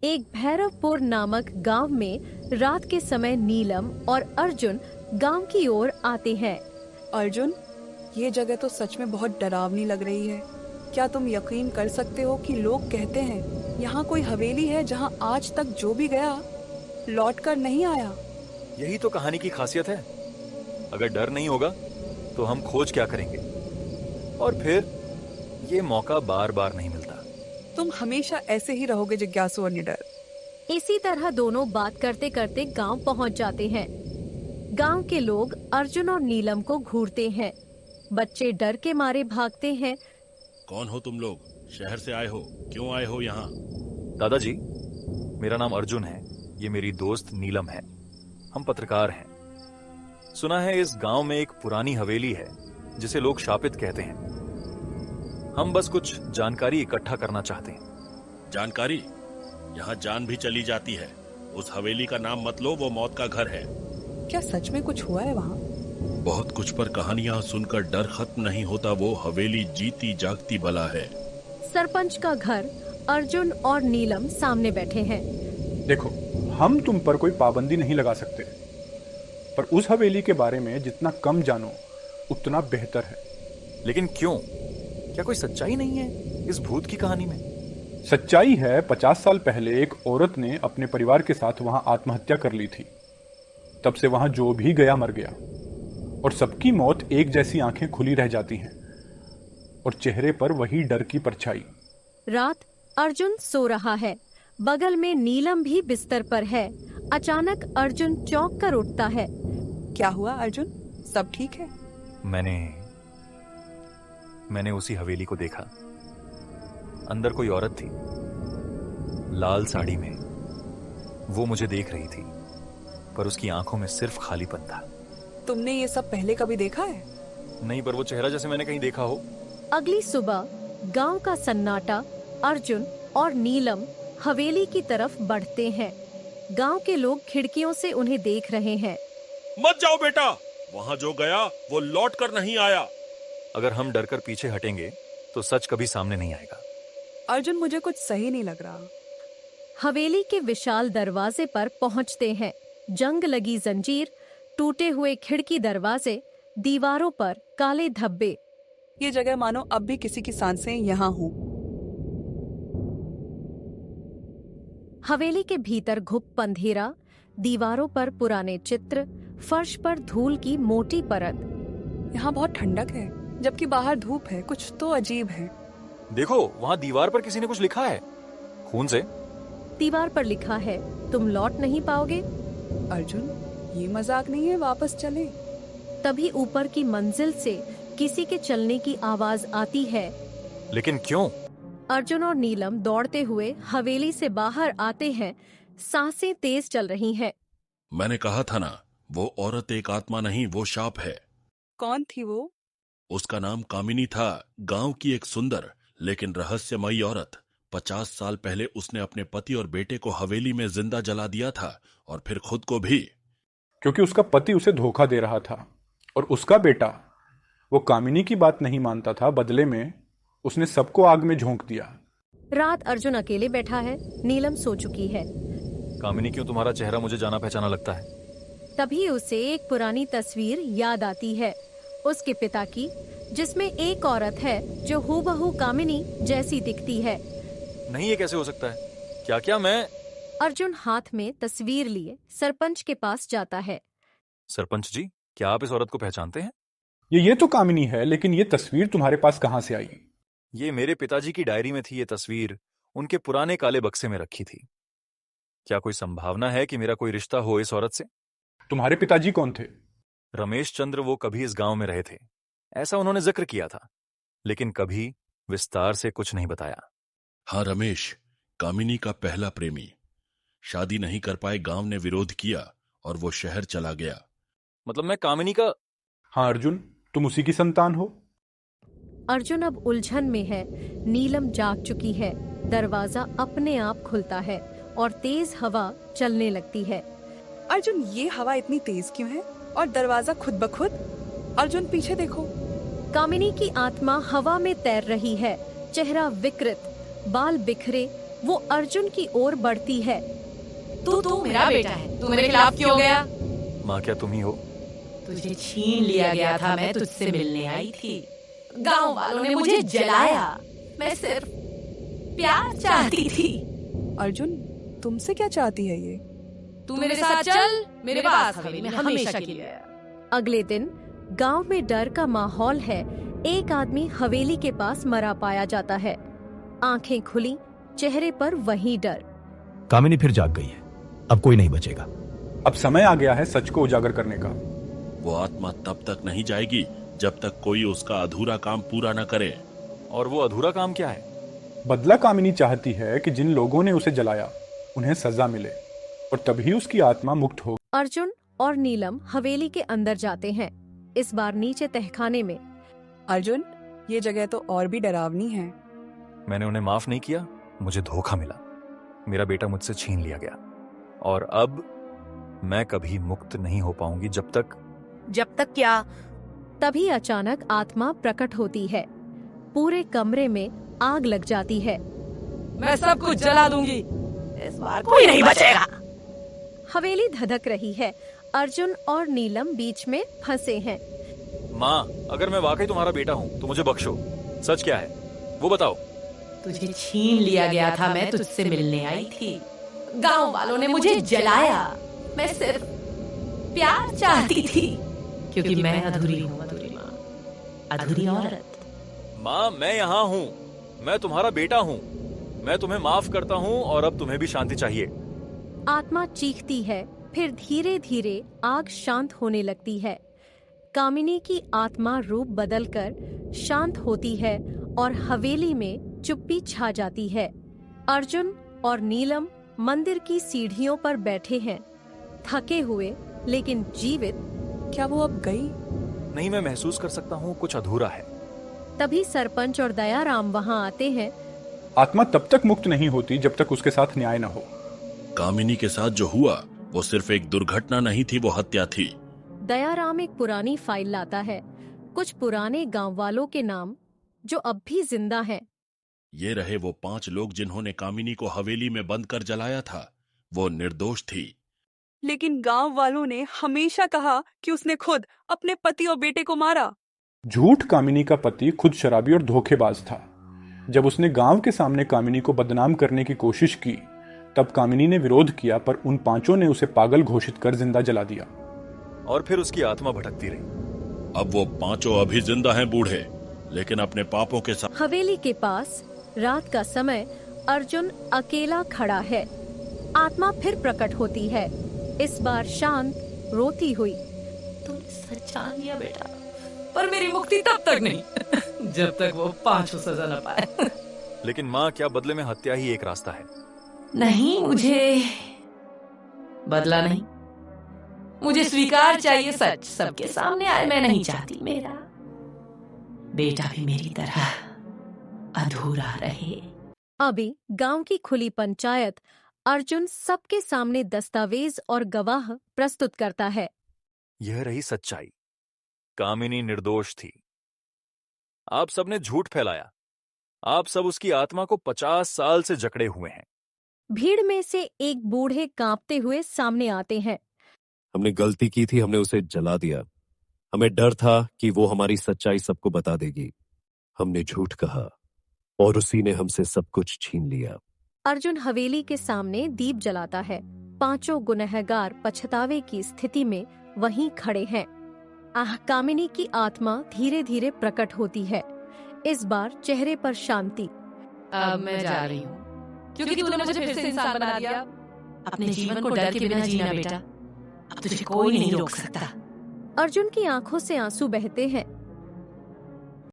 एक भैरवपुर नामक गांव में रात के समय नीलम और अर्जुन गांव की ओर आते हैं। अर्जुन, ये जगह तो सच में बहुत डरावनी लग रही है। क्या तुम यकीन कर सकते हो कि लोग कहते हैं यहाँ कोई हवेली है जहाँ आज तक जो भी गया लौट कर नहीं आया। यही तो कहानी की खासियत है। अगर डर नहीं होगा तो हम खोज क्या करेंगे? और फिर ये मौका बार बार नहीं मिलता। तुम हमेशा ऐसे ही रहोगे जिज्ञासु और निडर। इसी तरह दोनों बात करते करते गांव पहुंच जाते हैं। गांव के लोग अर्जुन और नीलम को घूरते हैं। बच्चे डर के मारे भागते हैं। कौन हो तुम लोग? शहर से आए हो? क्यों आए हो यहाँ? दादाजी, मेरा नाम अर्जुन है। ये मेरी दोस्त नीलम है। हम पत्रकार हैं। सुना है इस गांव में एक पुरानी हवेली है जिसे लोग शापित कहते हैं। हम बस कुछ जानकारी इकट्ठा करना चाहते हैं। जानकारी? यहाँ जान भी चली जाती है। उस हवेली का नाम मत लो, वो मौत का घर है। क्या सच में कुछ हुआ है वहाँ? बहुत कुछ, पर कहानियाँ सुनकर डर खत्म नहीं होता। वो हवेली जीती जागती बला है। सरपंच का घर। अर्जुन और नीलम सामने बैठे हैं। देखो, हम तुम पर कोई पाबंदी नहीं लगा सकते, पर उस हवेली के बारे में जितना कम जानो उतना बेहतर है। लेकिन क्यों? क्या कोई सच्चाई नहीं है इस भूत की कहानी में? सच्चाई है, 50 साल पहले एक औरत ने अपने परिवार के साथ वहां आत्महत्या कर ली थी। तब से वहां जो भी गया मर गया, और सबकी मौत एक जैसी आंखें खुली रह जाती हैं और चेहरे पर वही डर की परछाई। रात। अर्जुन सो रहा है। बगल में नीलम भी बिस्तर पर है। अचानक अर्जुन चौंक कर उठता है। क्या हुआ अर्जुन, सब ठीक है? मैंने उसी हवेली को देखा। अंदर कोई औरत थी, लाल साड़ी में। वो मुझे देख रही थी, पर उसकी आंखों में सिर्फ खालीपन था। तुमने ये सब पहले कभी देखा है? नहीं, पर वो चेहरा जैसे मैंने कहीं देखा हो। अगली सुबह गांव का सन्नाटा। अर्जुन और नीलम हवेली की तरफ बढ़ते हैं। गांव के लोग खिड़कियों से उन्हें देख रहे हैं। मत जाओ बेटा, वहाँ जो गया वो लौट कर नहीं आया। अगर हम डरकर पीछे हटेंगे तो सच कभी सामने नहीं आएगा। अर्जुन, मुझे कुछ सही नहीं लग रहा। हवेली के विशाल दरवाजे पर पहुंचते हैं। जंग लगी जंजीर, टूटे हुए खिड़की दरवाजे, दीवारों पर काले धब्बे। ये जगह मानो अब भी किसी की सांसें यहाँ हों। हवेली के भीतर घुप अंधेरा। दीवारों पर पुराने चित्र, फर्श पर धूल की मोटी परत। यहाँ बहुत ठंडक है, जबकि बाहर धूप है। कुछ तो अजीब है। देखो, वहाँ दीवार पर किसी ने कुछ लिखा है, खून से। दीवार पर लिखा है, तुम लौट नहीं पाओगे। अर्जुन, ये मजाक नहीं है, वापस चले। तभी ऊपर की मंजिल से किसी के चलने की आवाज आती है। लेकिन क्यों? अर्जुन और नीलम दौड़ते हुए हवेली से बाहर आते हैं। सांसें तेज चल रही हैं। मैंने कहा था ना, वो औरत एक आत्मा नहीं, वो शाप है। कौन थी वो? उसका नाम कामिनी था। गांव की एक सुंदर लेकिन रहस्यमयी औरत। 50 साल पहले उसने अपने पति और बेटे को हवेली में जिंदा जला दिया था, और फिर खुद को भी। क्योंकि उसका पति उसे धोखा दे रहा था, और उसका बेटा वो कामिनी की बात नहीं मानता था। बदले में उसने सबको आग में झोंक दिया। रात। अर्जुन अकेले बैठा है। नीलम सो चुकी है। कामिनी, क्यों तुम्हारा चेहरा मुझे जाना पहचाना लगता है? तभी उसे एक पुरानी तस्वीर याद आती है, उसके पिता की, जिसमें एक औरत है जो हूबहू कामिनी जैसी दिखती है। नहीं, ये कैसे हो सकता है? क्या मैं? अर्जुन हाथ में तस्वीर लिए सरपंच के पास जाता है। सरपंच जी, क्या आप इस औरत को पहचानते हैं? ये तो कामिनी है, लेकिन ये तस्वीर तुम्हारे पास कहाँ से आई? ये मेरे पिताजी की डायरी में थी। ये तस्वीर उनके पुराने काले बक्से में रखी थी। क्या कोई संभावना है कि मेरा कोई रिश्ता हो इस औरत से? तुम्हारे पिताजी कौन थे? रमेश चंद्र। वो कभी इस गांव में रहे थे, ऐसा उन्होंने जिक्र किया था, लेकिन कभी विस्तार से कुछ नहीं बताया। हाँ, रमेश, कामिनी का पहला प्रेमी। शादी नहीं कर पाए, गांव ने विरोध किया और वो शहर चला गया। मतलब मैं कामिनी का? हाँ अर्जुन, तुम उसी की संतान हो। अर्जुन अब उलझन में है। नीलम जाग चुकी है। दरवाजा अपने आप खुलता है और तेज हवा चलने लगती है। अर्जुन, ये हवा इतनी तेज क्यों है? और दरवाजा खुद ब खुद? अर्जुन, पीछे देखो। कामिनी की आत्मा हवा में तैर रही है। चेहरा विकृत, बाल बिखरे, वो अर्जुन की ओर बढ़ती है। तू मेरा बेटा है, तू मेरे खिलाफ क्यों गया? माँ क्या तुम ही हो? तुझे छीन लिया गया था, मैं तुझसे मिलने आई थी। गांव वालों ने मुझे जलाया, मैं सिर्फ प्यार चाहती थी। अर्जुन, तुमसे क्या चाहती है ये? तू मेरे साथ चल, मेरे पास हवेली में हमेशा के लिए। अगले दिन गांव में डर का माहौल है। एक आदमी हवेली के पास मरा पाया जाता है। आंखें खुली, चेहरे पर वही डर। कामिनी फिर जाग गई है, अब कोई नहीं बचेगा। अब समय आ गया है सच को उजागर करने का। वो आत्मा तब तक नहीं जाएगी जब तक कोई उसका अधूरा काम पूरा न करे। और वो अधूरा काम क्या है? बदला कामिनी चाहती है कि जिन लोगों ने उसे जलाया उन्हें सजा मिले और तभी उसकी आत्मा मुक्त हो। अर्जुन और नीलम हवेली के अंदर जाते हैं। इस बार नीचे तहखाने में। अर्जुन, ये जगह तो और भी डरावनी है। मैंने उन्हें माफ नहीं किया, मुझे धोखा मिला। मेरा बेटा मुझसे छीन लिया गया और अब मैं कभी मुक्त नहीं हो पाऊंगी जब तक क्या? तभी अचानक आत्मा प्रकट होती है। पूरे कमरे में आग लग जाती है। मैं सब कुछ जला दूंगी, इस बार कोई नहीं बचेगा। हवेली धधक रही है। अर्जुन और नीलम बीच में फंसे हैं। माँ, अगर मैं वाकई तुम्हारा बेटा हूँ तो मुझे बख्शो। सच क्या है वो बताओ। तुझे छीन लिया गया था, मैं तुझसे मिलने आई थी। गांव वालों ने मुझे जलाया, मैं सिर्फ प्यार चाहती थी, क्योंकि मैं अधूरी हूँ, अधूरी माँ, अधूरी औरत। माँ, मैं यहाँ हूँ, मैं तुम्हारा बेटा हूँ, मैं तुम्हें माफ करता हूँ और अब तुम्हें भी शांति चाहिए। आत्मा चीखती है, फिर धीरे धीरे आग शांत होने लगती है। कामिनी की आत्मा रूप बदलकर शांत होती है और हवेली में चुप्पी छा जाती है। अर्जुन और नीलम मंदिर की सीढ़ियों पर बैठे हैं, थके हुए लेकिन जीवित। क्या वो अब गई? नहीं, मैं महसूस कर सकता हूँ कुछ अधूरा है। तभी सरपंच और दयाराम वहाँ आते हैं। आत्मा तब तक मुक्त नहीं होती जब तक उसके साथ न्याय न हो। कामिनी के साथ जो हुआ वो सिर्फ एक दुर्घटना नहीं थी, वो हत्या थी। दयाराम एक पुरानी फाइल लाता है, कुछ पुराने गांव वालों के नाम जो अब भी जिंदा हैं। ये रहे वो 5 लोग जिन्होंने कामिनी को हवेली में बंद कर जलाया था। वो निर्दोष थी। लेकिन गांव वालों ने हमेशा कहा कि उसने खुद अपने पति और बेटे को मारा। झूठ। कामिनी का पति खुद शराबी और धोखेबाज था। जब उसने गांव के सामने कामिनी को बदनाम करने की कोशिश की तब कामिनी ने विरोध किया, पर उन 5 ने उसे पागल घोषित कर जिंदा जला दिया। और फिर उसकी आत्मा भटकती रही। अब वो 5 अभी जिंदा हैं, बूढ़े, लेकिन अपने पापों के साथ। हवेली के पास रात का समय अर्जुन अकेला खड़ा है। आत्मा फिर प्रकट होती है, इस बार शांत, रोती हुई। तुमने सच जान लिया बेटा, पर मेरी मुक्ति तब तक नहीं जब तक वो 5 सजा न पाए। लेकिन माँ, क्या बदले में हत्या ही एक रास्ता है? नहीं, मुझे बदला नहीं, मुझे स्वीकार चाहिए। सच सबके सामने आए। मैं नहीं चाहती मेरा बेटा भी मेरी तरह अधूरा रहे। अभी गांव की खुली पंचायत अर्जुन सबके सामने दस्तावेज और गवाह प्रस्तुत करता है। यह रही सच्चाई। कामिनी निर्दोष थी। आप सबने झूठ फैलाया। आप सब उसकी आत्मा को 50 साल से जकड़े हुए हैं। भीड़ में से एक बूढ़े कांपते हुए सामने आते हैं। हमने गलती की थी, हमने उसे जला दिया। हमें डर था कि वो हमारी सच्चाई सबको बता देगी। हमने झूठ कहा और उसी ने हमसे सब कुछ छीन लिया। अर्जुन हवेली के सामने दीप जलाता है। 5 गुनहगार पछतावे की स्थिति में वहीं खड़े हैं। कामिनी की आत्मा धीरे धीरे प्रकट होती है, इस बार चेहरे पर शांति। अब मैं जा रही हूँ, क्योंकि तूने मुझे फिर से इंसान बना दिया। अपने जीवन को डर के बिना जीना बेटा, अब तुझे कोई नहीं रोक सकता। अर्जुन की आंखों से आंसू बहते हैं।